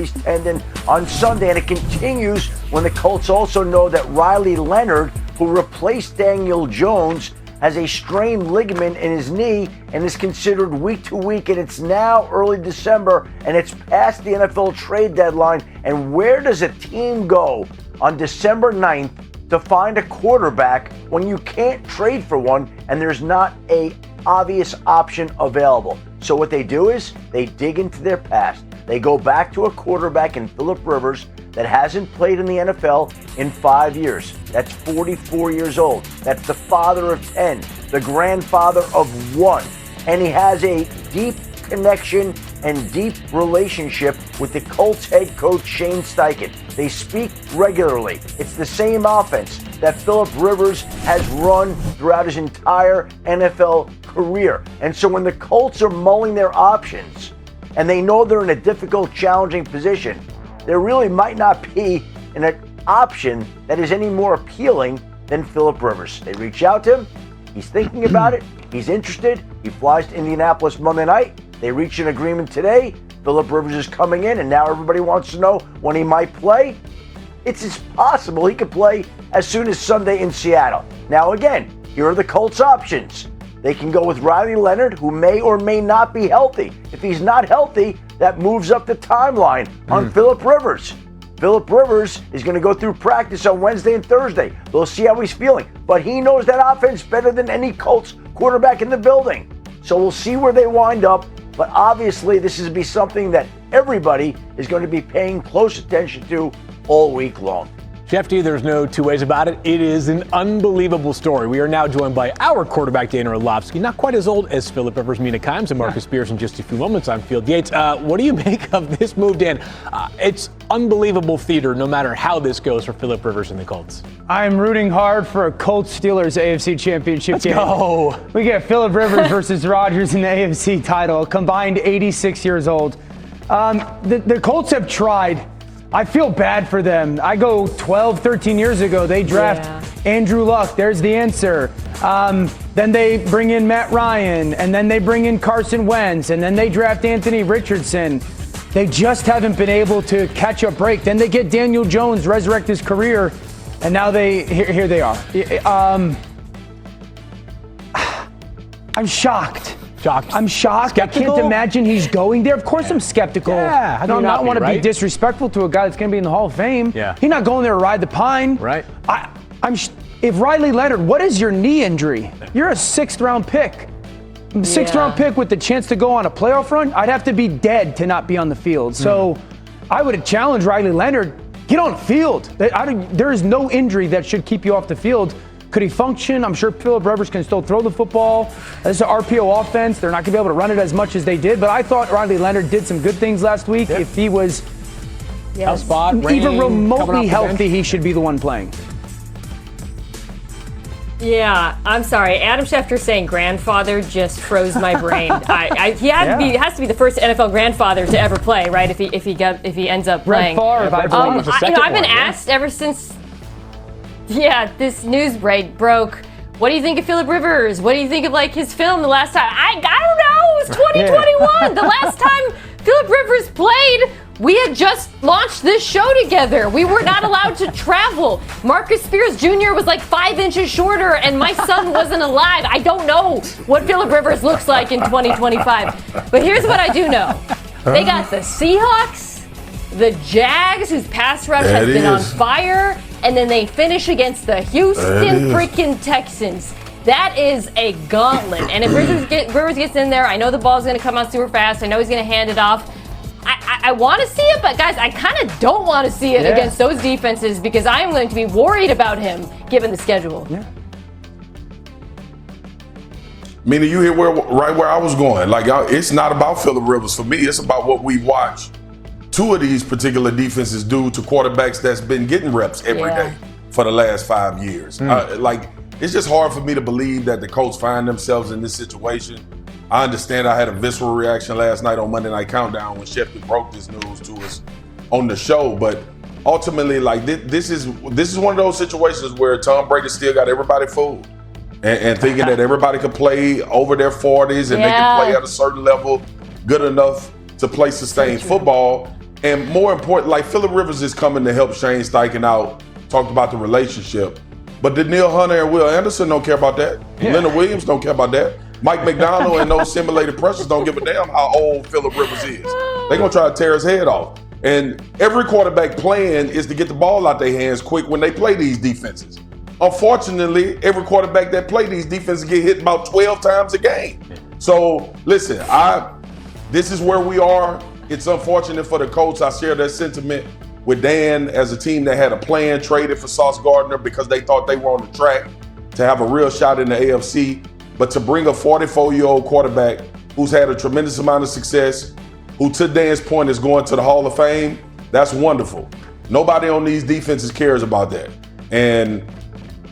tendon on Sunday, and it continues when the Colts also know that Riley Leonard, who replaced Daniel Jones, has a strained ligament in his knee and is considered week to week, and it's now early December and it's past the NFL trade deadline. And where does a team go on December 9th to find a quarterback when you can't trade for one and there's not a obvious option available? So what they do is they dig into their past. They go back to a quarterback in Philip Rivers that hasn't played in the NFL in 5 years. That's 44 years old. That's the father of 10, the grandfather of 1. And he has a deep connection and deep relationship with the Colts head coach Shane Steichen. They speak regularly. It's the same offense that Philip Rivers has run throughout his entire NFL career. And so when the Colts are mulling their options and they know they're in a difficult, challenging position, there really might not be an option that is any more appealing than Philip Rivers. They reach out to him. He's thinking about it. He's interested. He flies to Indianapolis Monday night. They reach an agreement today. Philip Rivers is coming in, and now everybody wants to know when he might play. It's possible he could play as soon as Sunday in Seattle. Now, again, here are the Colts' options. They can go with Riley Leonard, who may or may not be healthy. If he's not healthy, that moves up the timeline on Philip Rivers. Philip Rivers is going to go through practice on Wednesday and Thursday. They'll see how he's feeling. But he knows that offense better than any Colts quarterback in the building. So we'll see where they wind up. But obviously, this is going to be something that everybody is going to be paying close attention to all week long. Shefty, there's no two ways about it. It is an unbelievable story. We are now joined by our quarterback, Dana Orlovsky, not quite as old as Philip Rivers, Mina Kimes, and Marcus Spears in just a few moments. I'm Field Yates. What do you make of this move, Dan? It's unbelievable theater, no matter how this goes for Philip Rivers and the Colts. I'm rooting hard for a Colts-Steelers AFC Championship game. Go. We get Philip Rivers versus Rodgers in the AFC title, combined 86 years old. The Colts have tried. I feel bad for them. I go 12, 13 years ago, they draft Andrew Luck. There's the answer. Then they bring in Matt Ryan, and then they bring in Carson Wentz, and then they draft Anthony Richardson. They just haven't been able to catch a break. Then they get Daniel Jones, resurrect his career, and now here they are. I'm shocked. I'm shocked. Skeptical? I can't imagine he's going there. Of course I'm skeptical. Yeah, I don't want to be disrespectful to a guy that's going to be in the Hall of Fame. Yeah. He's not going there to ride the pine. Right. If Riley Leonard, what is your knee injury? You're a sixth-round pick. Sixth-round pick with the chance to go on a playoff run? I'd have to be dead to not be on the field. So I would have challenged Riley Leonard, get on the field. There is no injury that should keep you off the field. Could he function? I'm sure Philip Rivers can still throw the football. This is an RPO offense. They're not going to be able to run it as much as they did. But I thought Riley Leonard did some good things last week. If he was even remotely healthy, he should be the one playing. Yeah, I'm sorry. Adam Schefter saying grandfather just froze my brain. He has to be the first NFL grandfather to ever play, right? If he ends up playing. Brett Favre, I've been asked ever since. Yeah, this news broke. What do you think of Philip Rivers? What do you think of his film the last time? I don't know. It was 2021. The last time Philip Rivers played, we had just launched this show together. We were not allowed to travel. Marcus Spears Jr. was 5 inches shorter, and my son wasn't alive. I don't know what Philip Rivers looks like in 2025. But here's what I do know. They got the Seahawks, the Jags, whose pass rush has been on fire, and then they finish against the Houston freaking Texans. That is a gauntlet. And if Rivers gets in there, I know the ball's going to come out super fast. I know he's going to hand it off. I want to see it, but guys, I kind of don't want to see it against those defenses because I am going to be worried about him given the schedule. Yeah. Mina, you hear right where I was going. It's not about Philip Rivers for me. It's about what we watch two of these particular defenses do to quarterbacks that's been getting reps every day for the last 5 years. It's just hard for me to believe that the Colts find themselves in this situation. I understand I had a visceral reaction last night on Monday Night Countdown when Shefty broke this news to us on the show, but ultimately, this is one of those situations where Tom Brady still got everybody fooled and thinking that everybody could play over their 40s and they can play at a certain level good enough to play sustained football. And more important, like Phillip Rivers is coming to help Shane Steichen out, talked about the relationship. But Daniil Hunter and Will Anderson don't care about that. Yeah. Leonard Williams don't care about that. Mike McDonald and those simulated pressures don't give a damn how old Phillip Rivers is. They're going to try to tear his head off. And every quarterback plan is to get the ball out their hands quick when they play these defenses. Unfortunately, every quarterback that play these defenses get hit about 12 times a game. So, listen, this is where we are. It's unfortunate for the Colts. I share that sentiment with Dan as a team that had a plan, traded for Sauce Gardner because they thought they were on the track to have a real shot in the AFC. But to bring a 44-year-old quarterback who's had a tremendous amount of success, who to Dan's point is going to the Hall of Fame, that's wonderful. Nobody on these defenses cares about that. And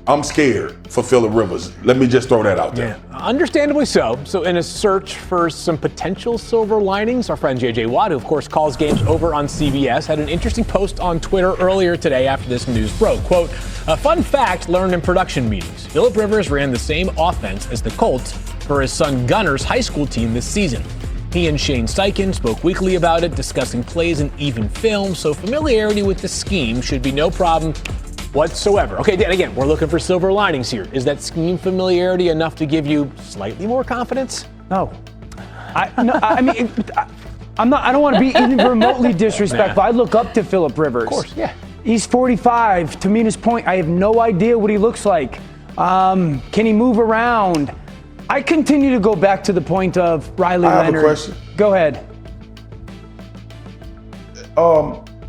I'm scared for Phillip Rivers. Let me just throw that out there. Yeah, understandably so. So in a search for some potential silver linings, our friend JJ Watt, who of course calls games over on CBS, had an interesting post on Twitter earlier today after this news broke. Quote, a fun fact learned in production meetings. Phillip Rivers ran the same offense as the Colts for his son Gunner's high school team this season. He and Shane Steichen spoke weekly about it, discussing plays and even film, so familiarity with the scheme should be no problem whatsoever. Okay, Dan, again, we're looking for silver linings here. Is that scheme familiarity enough to give you slightly more confidence? No. I don't want to be even remotely disrespectful. I look up to Phillip Rivers. Of course, yeah. He's 45. To Mina's point, I have no idea what he looks like. Can he move around? I continue to go back to the point of Riley Leonard. I have a question. Go ahead.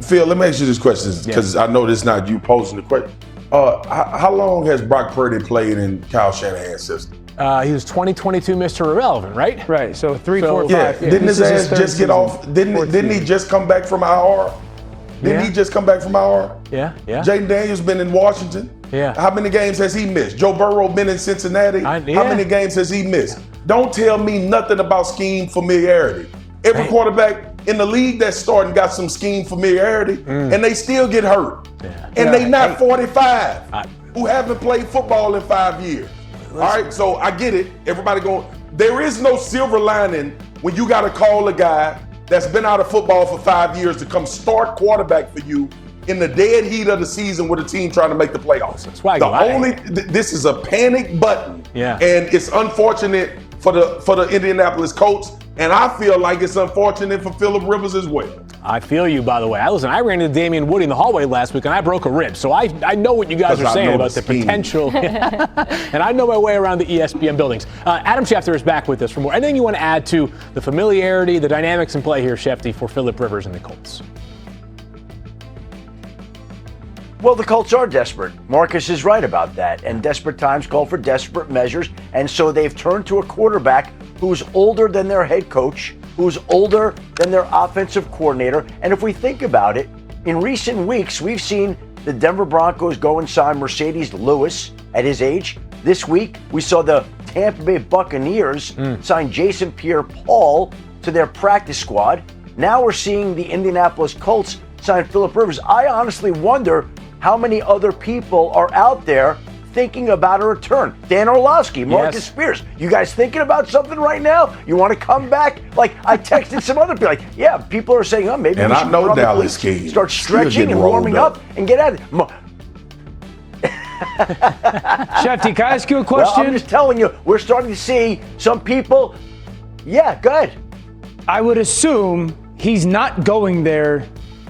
Phil, let me ask you this question because I know this is not you posing the question. How long has Brock Purdy played in Kyle Shanahan's system? He was 2022 Mr. Irrelevant, right? Right, so 3, 4, 5. Yeah, didn't his ass just get off? Didn't he season. just come back from IR? Didn't he just come back from IR? Yeah. Jaden Daniels been in Washington. Yeah. How many games has he missed? Joe Burrow been in Cincinnati. How many games has he missed? Don't tell me nothing about scheme familiarity. Every quarterback in the league that's starting got some scheme familiarity, and they still get hurt. Yeah. And they not 45 who haven't played football in 5 years. All right, so I get it. Everybody going, there is no silver lining when you got to call a guy that's been out of football for 5 years to come start quarterback for you in the dead heat of the season with a team trying to make the playoffs. That's why this is a panic button, and it's unfortunate for the Indianapolis Colts, and I feel like it's unfortunate for Phillip Rivers as well. I feel you, by the way. I ran into Damian Woody in the hallway last week, and I broke a rib. So I know what you guys are saying about the potential. And I know my way around the ESPN buildings. Adam Schefter is back with us for more. Anything you want to add to the familiarity, the dynamics in play here, Shefty, for Phillip Rivers and the Colts? Well, the Colts are desperate. Marcus is right about that. And desperate times call for desperate measures. And so they've turned to a quarterback who's older than their head coach, who's older than their offensive coordinator. And if we think about it, in recent weeks, we've seen the Denver Broncos go and sign Mercedes Lewis at his age. This week, we saw the Tampa Bay Buccaneers sign Jason Pierre-Paul to their practice squad. Now we're seeing the Indianapolis Colts sign Phillip Rivers. I honestly wonder how many other people are out there thinking about a return. Dan Orlovsky, Marcus Spears. You guys thinking about something right now? You want to come back? Like, I texted some other people, like, yeah, people are saying, oh, maybe we should probably start stretching and warming up and get at it. Shefty, can I ask you a question? Well, I'm just telling you, we're starting to see some people. Yeah, go ahead. I would assume he's not going there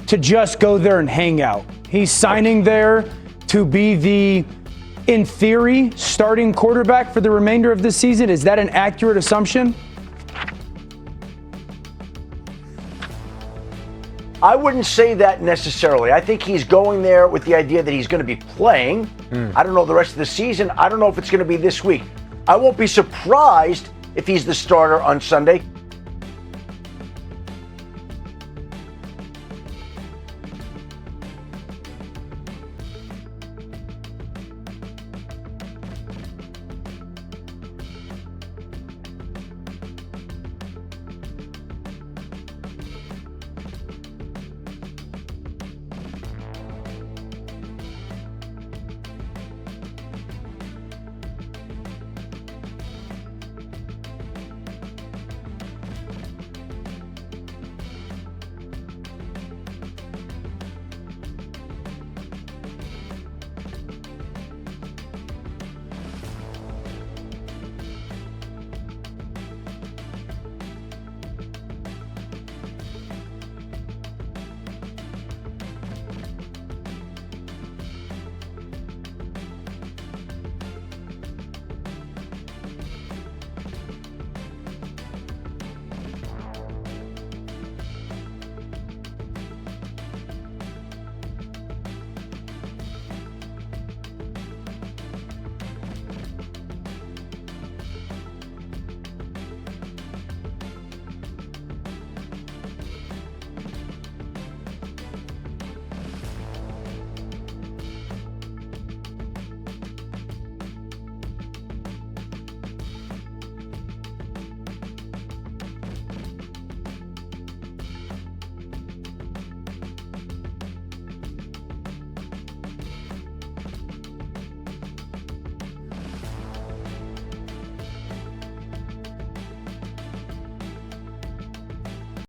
to just go there and hang out. He's signing there to be the, in theory, starting quarterback for the remainder of the season. Is that an accurate assumption? I wouldn't say that necessarily. I think he's going there with the idea that he's going to be playing. I don't know the rest of the season. I don't know if it's going to be this week. I won't be surprised if he's the starter on Sunday.